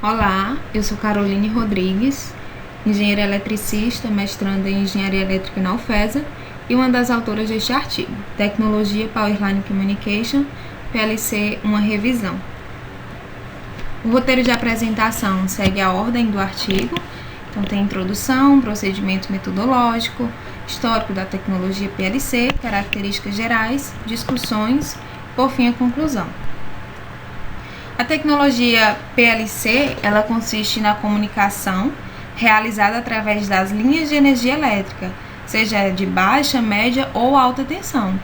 Olá, eu sou Caroline Rodrigues, engenheira eletricista, mestranda em Engenharia Elétrica na UFESA e uma das autoras deste artigo, Tecnologia Powerline Communication, PLC, uma revisão. O roteiro de apresentação segue a ordem do artigo, então tem introdução, procedimento metodológico, histórico da tecnologia PLC, características gerais, discussões, por fim a conclusão. A tecnologia PLC, ela consiste na comunicação realizada através das linhas de energia elétrica, seja de baixa, média ou alta tensão,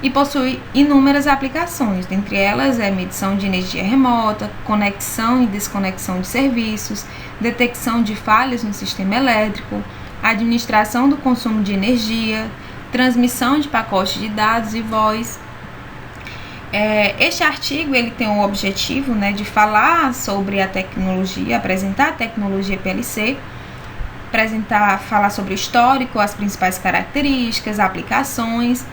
e possui inúmeras aplicações, dentre elas medição de energia remota, conexão e desconexão de serviços, detecção de falhas no sistema elétrico, administração do consumo de energia, transmissão de pacotes de dados e voz. Este artigo ele tem o objetivo, de falar sobre a tecnologia, apresentar a tecnologia PLC, falar sobre o histórico, as principais características, aplicações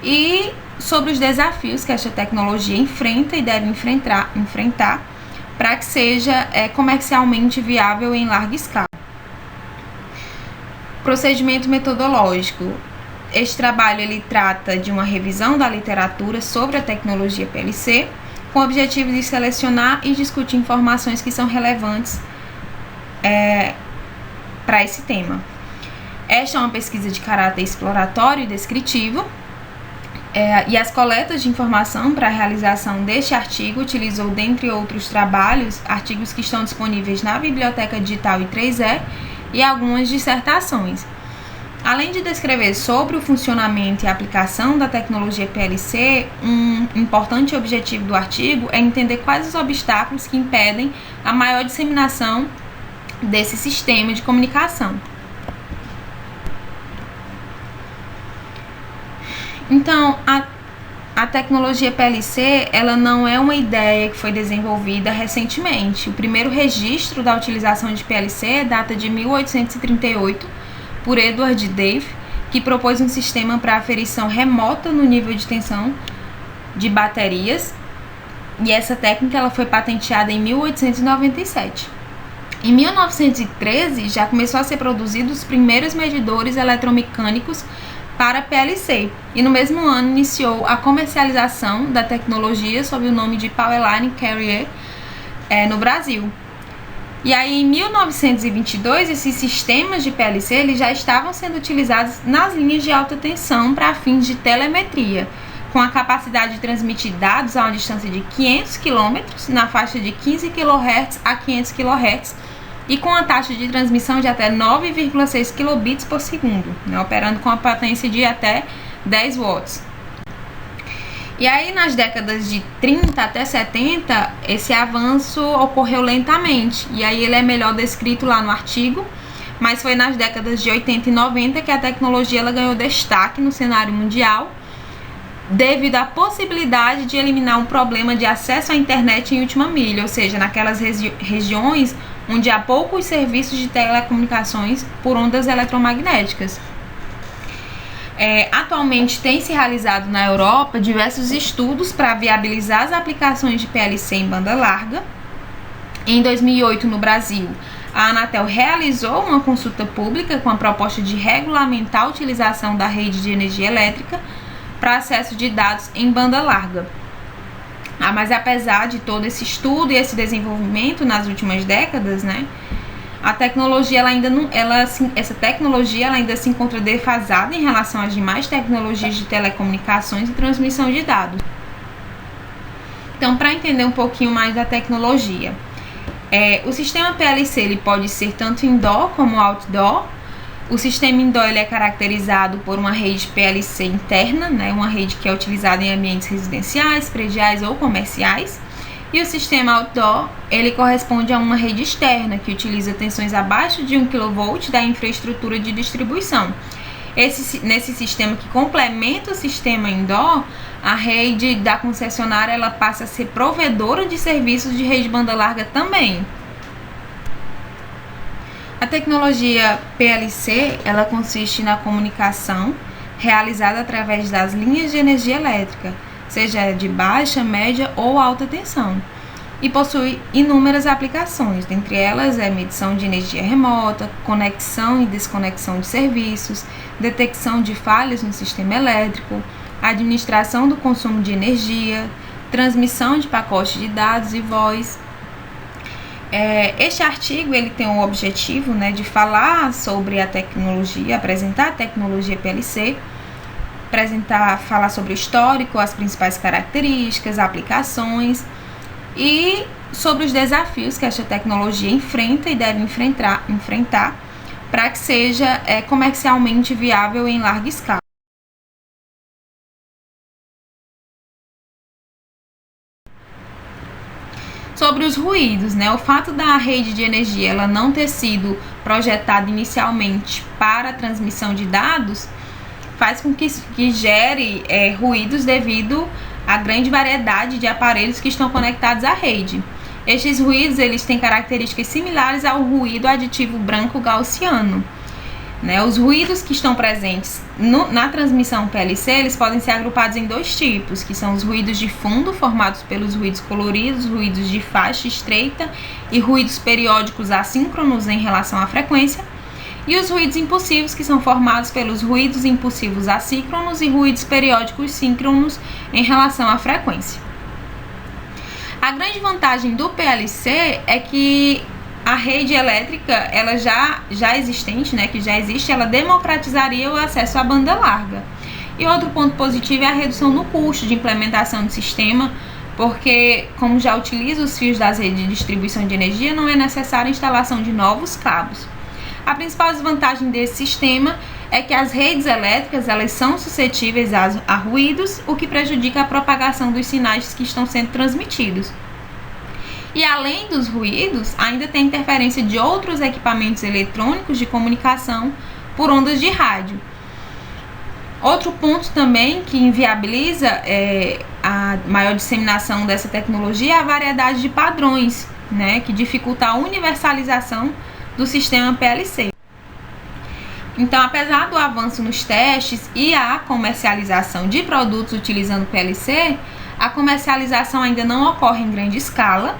e sobre os desafios que esta tecnologia enfrenta e deve enfrentar para que seja comercialmente viável em larga escala. Procedimento metodológico. Este trabalho ele trata de uma revisão da literatura sobre a tecnologia PLC, com o objetivo de selecionar e discutir informações que são relevantes para esse tema. Esta é uma pesquisa de caráter exploratório e descritivo, e as coletas de informação para a realização deste artigo utilizou, dentre outros trabalhos, artigos que estão disponíveis na Biblioteca Digital I3E e algumas dissertações. Além de descrever sobre o funcionamento e a aplicação da tecnologia PLC, um importante objetivo do artigo é entender quais os obstáculos que impedem a maior disseminação desse sistema de comunicação. Então, a tecnologia PLC ela não é uma ideia que foi desenvolvida recentemente. O primeiro registro da utilização de PLC data de 1838, por Edward Dave, que propôs um sistema para aferição remota no nível de tensão de baterias, e essa técnica ela foi patenteada em 1897. Em 1913, já começou a ser produzidos os primeiros medidores eletromecânicos para PLC, e no mesmo ano iniciou a comercialização da tecnologia sob o nome de Powerline Carrier no Brasil. E aí, em 1922, esses sistemas de PLC eles já estavam sendo utilizados nas linhas de alta tensão para fins de telemetria, com a capacidade de transmitir dados a uma distância de 500 km, na faixa de 15 kHz a 500 kHz, e com a taxa de transmissão de até 9,6 kbps por segundo, operando com a potência de até 10 watts. E aí, nas décadas de 30 até 70, esse avanço ocorreu lentamente. E aí ele é melhor descrito lá no artigo, mas foi nas décadas de 80 e 90 que a tecnologia ela ganhou destaque no cenário mundial, devido à possibilidade de eliminar um problema de acesso à internet em última milha, ou seja, naquelas regiões onde há poucos serviços de telecomunicações por ondas eletromagnéticas. Atualmente tem se realizado na Europa diversos estudos para viabilizar as aplicações de PLC em banda larga. Em 2008, no Brasil, a Anatel realizou uma consulta pública com a proposta de regulamentar a utilização da rede de energia elétrica para acesso de dados em banda larga. Mas apesar de todo esse estudo e esse desenvolvimento nas últimas décadas, a tecnologia essa tecnologia ainda se encontra defasada em relação às demais tecnologias de telecomunicações e transmissão de dados. Então, para entender um pouquinho mais da tecnologia, o sistema PLC ele pode ser tanto indoor como outdoor. O sistema indoor ele é caracterizado por uma rede PLC interna, uma rede que é utilizada em ambientes residenciais, prediais ou comerciais. E o sistema outdoor, ele corresponde a uma rede externa, que utiliza tensões abaixo de 1 kV da infraestrutura de distribuição. Nesse sistema que complementa o sistema indoor, a rede da concessionária ela passa a ser provedora de serviços de rede banda larga também. A tecnologia PLC, ela consiste na comunicação realizada através das linhas de energia elétrica, seja de baixa, média ou alta tensão, e possui inúmeras aplicações, dentre elas medição de energia remota, conexão e desconexão de serviços, detecção de falhas no sistema elétrico, administração do consumo de energia, transmissão de pacotes de dados e voz. Este artigo ele tem o objetivo, de falar sobre a tecnologia, apresentar a tecnologia PLC, falar sobre o histórico, as principais características, aplicações e sobre os desafios que esta tecnologia enfrenta e deve enfrentar para que seja comercialmente viável em larga escala. Sobre os ruídos, o fato da rede de energia ela não ter sido projetada inicialmente para a transmissão de dados faz com que gere ruídos devido à grande variedade de aparelhos que estão conectados à rede. Estes ruídos eles têm características similares ao ruído aditivo branco gaussiano. Os ruídos que estão presentes na transmissão PLC, eles podem ser agrupados em dois tipos, que são os ruídos de fundo, formados pelos ruídos coloridos, ruídos de faixa estreita e ruídos periódicos assíncronos em relação à frequência, e os ruídos impulsivos, que são formados pelos ruídos impulsivos assíncronos e ruídos periódicos síncronos em relação à frequência. A grande vantagem do PLC é que a rede elétrica, ela já existente, que já existe, ela democratizaria o acesso à banda larga. E outro ponto positivo é a redução no custo de implementação do sistema, porque como já utiliza os fios das redes de distribuição de energia, não é necessária a instalação de novos cabos. A principal desvantagem desse sistema é que as redes elétricas elas são suscetíveis a ruídos, o que prejudica a propagação dos sinais que estão sendo transmitidos. E além dos ruídos, ainda tem interferência de outros equipamentos eletrônicos de comunicação por ondas de rádio. Outro ponto também que inviabiliza a maior disseminação dessa tecnologia é a variedade de padrões, que dificulta a universalização do sistema PLC. Então, apesar do avanço nos testes e a comercialização de produtos utilizando PLC, a comercialização ainda não ocorre em grande escala.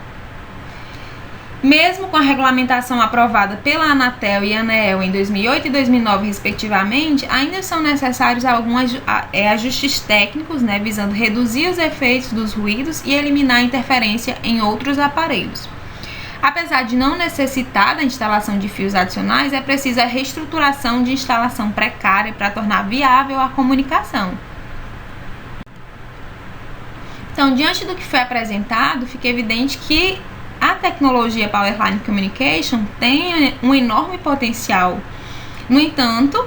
Mesmo com a regulamentação aprovada pela Anatel e ANEEL em 2008 e 2009, respectivamente, ainda são necessários alguns ajustes técnicos, visando reduzir os efeitos dos ruídos e eliminar a interferência em outros aparelhos. Apesar de não necessitar da instalação de fios adicionais, é preciso a reestruturação de instalação precária para tornar viável a comunicação. Então, diante do que foi apresentado, fica evidente que a tecnologia Powerline Communication tem um enorme potencial. No entanto,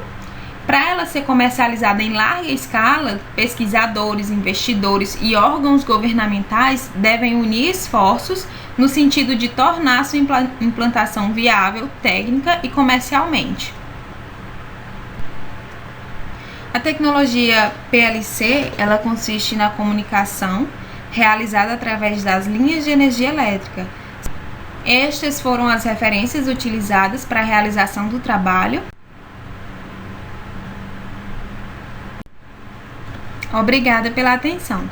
para ela ser comercializada em larga escala, pesquisadores, investidores e órgãos governamentais devem unir esforços no sentido de tornar sua implantação viável, técnica e comercialmente. A tecnologia PLC, ela consiste na comunicação realizada através das linhas de energia elétrica. Estas foram as referências utilizadas para a realização do trabalho. Obrigada pela atenção.